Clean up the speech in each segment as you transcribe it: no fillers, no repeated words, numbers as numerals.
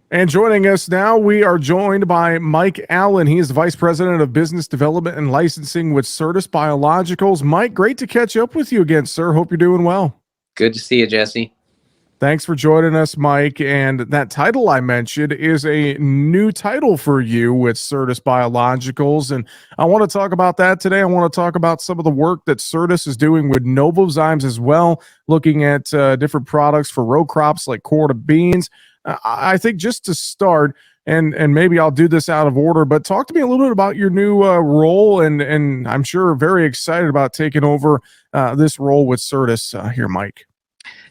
And joining us now, we are joined by Mike Allen. He is the Vice President of Business Development and Licensing with Certis Biologicals. Mike, great to catch up with you again, sir. Hope you're doing well. Good to see you, Jesse. Thanks for joining us, Mike. And that title I mentioned is a new title for you with Certis Biologicals. And I want to talk about that today. I want to talk about some of the work that Certis is doing with Novozymes as well, looking at different products for row crops like corn and beans. I think just to start, and maybe I'll do this out of order, but talk to me a little bit about your new role, and I'm sure very excited about taking over this role with Certis here, Mike.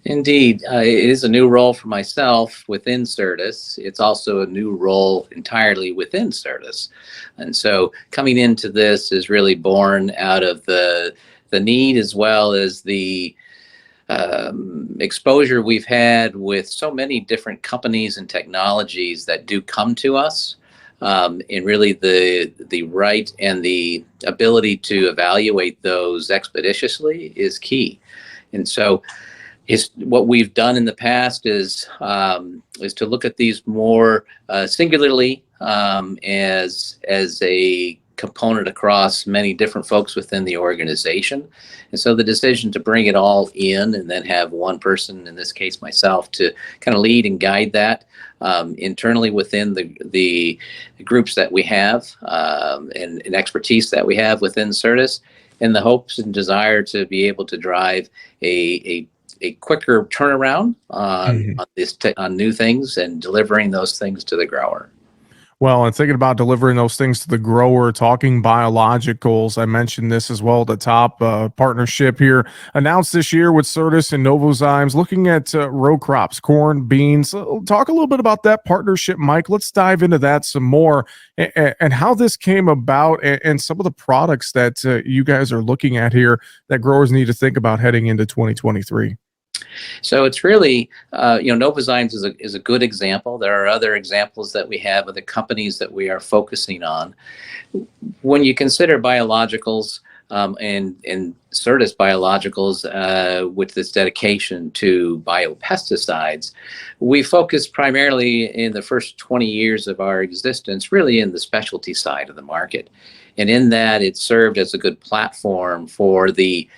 Indeed, it is a new role for myself within Certis. It's also a new role entirely within Certis. And so coming into this is really born out of the need as well as the exposure we've had with so many different companies and technologies that do come to us, and really the right and the ability to evaluate those expeditiously is key. And so what we've done in the past is to look at these more singularly, as a component across many different folks within the organization. And so the decision to bring it all in and then have one person, in this case myself, to kind of lead and guide that internally within the groups that we have, and expertise that we have within Certis, and the hopes and desire to be able to drive a quicker turnaround on new things and delivering those things to the grower. Well, and thinking about delivering those things to the grower, talking biologicals, I mentioned this as well at the top. Partnership here announced this year with Certis and Novozymes, looking at row crops, corn, beans. Talk a little bit about that partnership, Mike. Let's dive into that some more, and how this came about, and some of the products that you guys are looking at here that growers need to think about heading into 2023. So it's really, Novozymes is a good example. There are other examples that we have of the companies that we are focusing on. When you consider biologicals, and Certis Biologicals, with this dedication to biopesticides, we focused primarily in the first 20 years of our existence, really in the specialty side of the market. And in that, it served as a good platform for the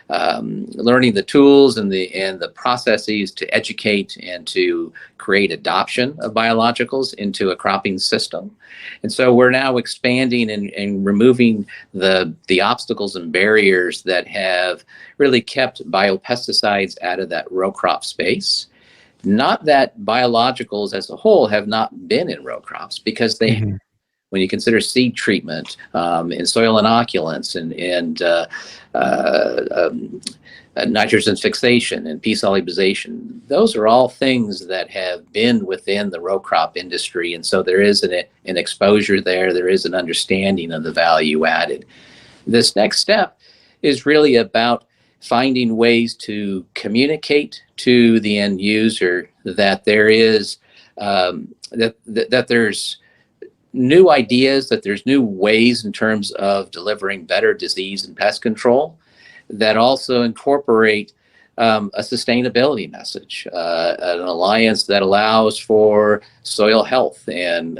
learning the tools and the processes to educate and to create adoption of biologicals into a cropping system. And so we're now expanding and removing the obstacles and barriers that have really kept biopesticides out of that row crop space. Not that biologicals as a whole have not been in row crops, because they when you consider seed treatment, and soil inoculants and nitrogen fixation and P-solubilization, those are all things that have been within the row crop industry. And so there is an exposure there. There is an understanding of the value added. This next step is really about finding ways to communicate to the end user that there is that there's new ideas, that there's new ways in terms of delivering better disease and pest control that also incorporate a sustainability message, an alliance that allows for soil health and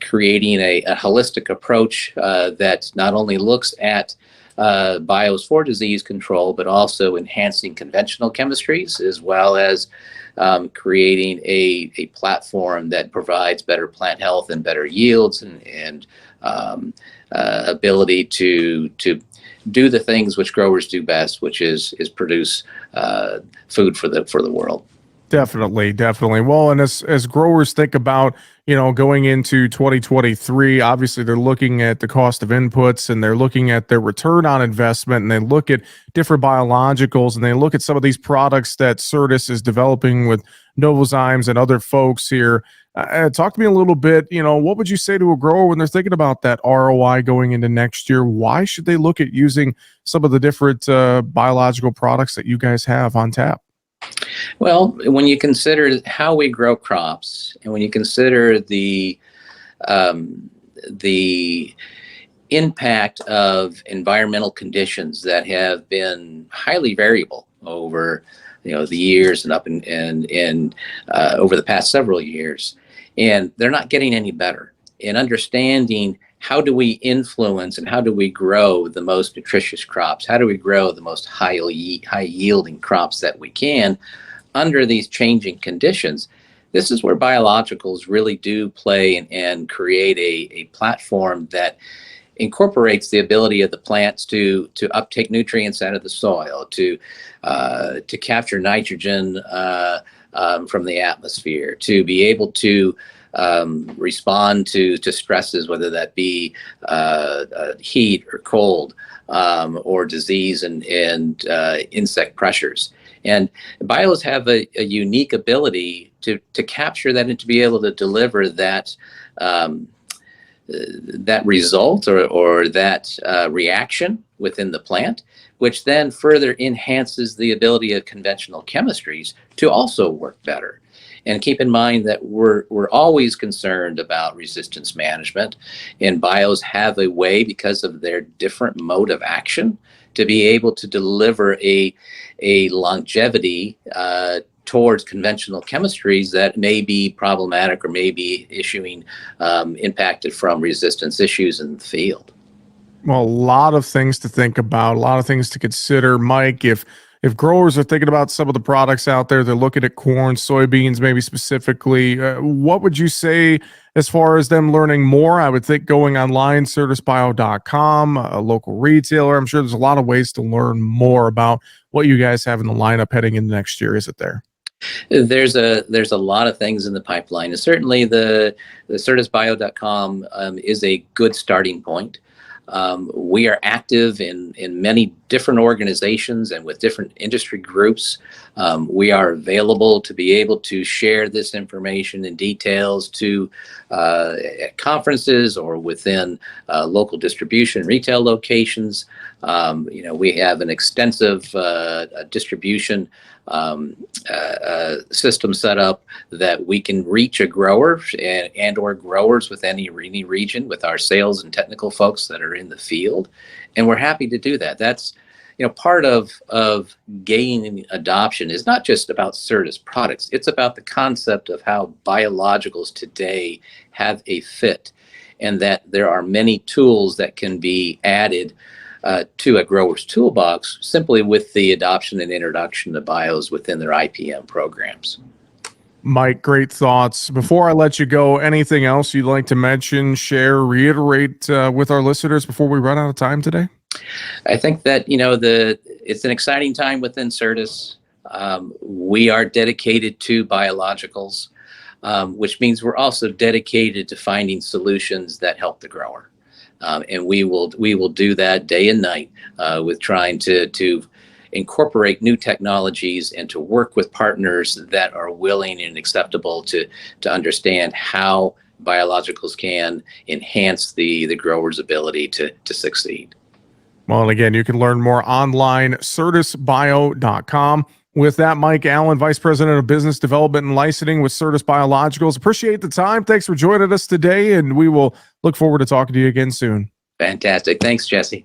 creating a holistic approach that not only looks at bios for disease control, but also enhancing conventional chemistries, as well as creating a platform that provides better plant health and better yields and ability to do the things which growers do best, which is produce food for the world. Definitely. Well, and as growers think about, going into 2023, obviously they're looking at the cost of inputs, and they're looking at their return on investment, and they look at different biologicals, and they look at some of these products that Certis is developing with Novozymes and other folks here. Talk to me a little bit, what would you say to a grower when they're thinking about that ROI going into next year? Why should they look at using some of the different biological products that you guys have on tap? Well, when you consider how we grow crops, and when you consider the impact of environmental conditions that have been highly variable over the years and up and over the past several years, and they're not getting any better. In understanding how do we influence and how do we grow the most nutritious crops, how do we grow the most high yielding crops that we can under these changing conditions. This is where biologicals really do play and create a platform that incorporates the ability of the plants to uptake nutrients out of the soil, to capture nitrogen from the atmosphere, to be able to respond to stresses, whether that be heat or cold, or disease and insect pressures. And bios have a unique ability to capture that and to be able to deliver that result or that reaction within the plant, which then further enhances the ability of conventional chemistries to also work better. And keep in mind that we're always concerned about resistance management, and bios have a way, because of their different mode of action, to be able to deliver a longevity towards conventional chemistries that may be problematic or may be impacted from resistance issues in the field. Well, a lot of things to think about, a lot of things to consider, Mike. If growers are thinking about some of the products out there, they're looking at corn, soybeans, maybe specifically, what would you say as far as them learning more? I would think going online, certisbio.com, a local retailer. I'm sure there's a lot of ways to learn more about what you guys have in the lineup heading into next year. Is it there? There's a lot of things in the pipeline, and certainly the certisbio.com is a good starting point. We are active in many different organizations and with different industry groups. We are available to be able to share this information and details to at conferences or within local distribution retail locations. We have an extensive distribution system set up that we can reach a grower and or growers with any region with our sales and technical folks that are in the field, and we're happy to do that. That's part of gaining adoption is not just about Certis products. It's about the concept of how biologicals today have a fit, and that there are many tools that can be added to a grower's toolbox simply with the adoption and introduction of bios within their IPM programs. Mike, great thoughts. Before I let you go, anything else you'd like to mention, share, reiterate with our listeners before we run out of time today? I think that it's an exciting time within Certis. We are dedicated to biologicals, which means we're also dedicated to finding solutions that help the grower. And we will do that day and night with trying to incorporate new technologies and to work with partners that are willing and acceptable to understand how biologicals can enhance the grower's ability to succeed. Well, and again, you can learn more online, certisbio.com. With that, Mike Allen, Vice President of Business Development and Licensing with Certis Biologicals. Appreciate the time. Thanks for joining us today, and we will look forward to talking to you again soon. Fantastic. Thanks, Jesse.